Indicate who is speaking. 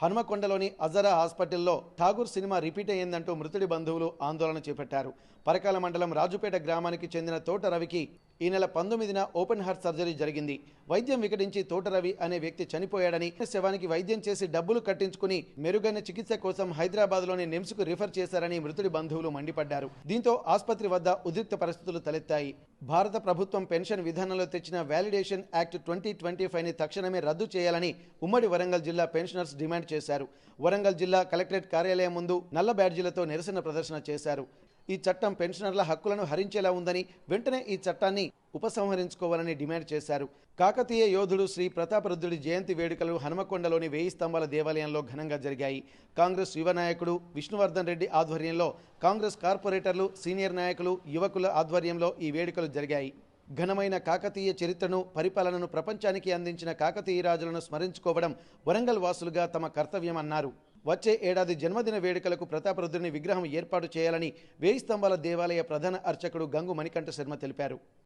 Speaker 1: హనుమకొండలోని Ezra హాస్పిటల్లో Tagore cinema repeat అయ్యిందంటూ మృతుడి బంధువులు ఆందోళన చేపట్టారు. పరకాల మండలం రాజుపేట గ్రామానికి చెందిన తోట రవికి ఈ నెల 19న ఓపెన్ హార్ట్ సర్జరీ జరిగింది. వైద్యం వికటించి తోట రవి అనే వ్యక్తి చనిపోయాడని, శవానికి వైద్యం చేసి డబ్బులు కట్టించుకుని మెరుగైన చికిత్స కోసం హైదరాబాద్లోని నిమ్స్కు రిఫర్ చేశారని మృతుడి బంధువులు మండిపడ్డారు. దీంతో ఆసుపత్రి వద్ద ఉద్రిక్త పరిస్థితులు తలెత్తాయి. భారత ప్రభుత్వం పెన్షన్ విధానంలో తెచ్చిన వాలిడేషన్ యాక్ట్ 2025ని తక్షణమే రద్దు చేయాలని ఉమ్మడి వరంగల్ జిల్లా పెన్షనర్స్ డిమాండ్ చేశారు. వరంగల్ జిల్లా కలెక్టరేట్ కార్యాలయం ముందు నల్ల బ్యాడ్జీలతో నిరసన ప్రదర్శన చేశారు. ఈ చట్టం పెన్షనర్ల హక్కులను హరించేలా ఉందని, వెంటనే ఈ చట్టాన్ని ఉపసంహరించుకోవాలని డిమాండ్ చేశారు. కాకతీయ యోధుడు శ్రీ ప్రతాపరుద్రుడి జయంతి వేడుకలు హనుమకొండలోని 1000 స్తంభాల దేవాలయంలో ఘనంగా జరిగాయి. కాంగ్రెస్ యువ నాయకుడు విష్ణువర్ధన్ రెడ్డి ఆధ్వర్యంలో కాంగ్రెస్ కార్పొరేటర్లు, సీనియర్ నాయకులు, యువకుల ఆధ్వర్యంలో ఈ వేడుకలు జరిగాయి. ఘనమైన కాకతీయ చరిత్రను, పరిపాలనను ప్రపంచానికి అందించిన కాకతీయ రాజులను స్మరించుకోవడం వరంగల్ వాసులుగా తమ కర్తవ్యమన్నారు. వచ్చే ఏడాది జన్మదిన వేడుకలకు ప్రతాపరుద్రుని విగ్రహం ఏర్పాటు చేయాలని 1000 స్తంభాల దేవాలయ ప్రధాన అర్చకుడు గంగు మణికంఠ శర్మ తెలిపారు.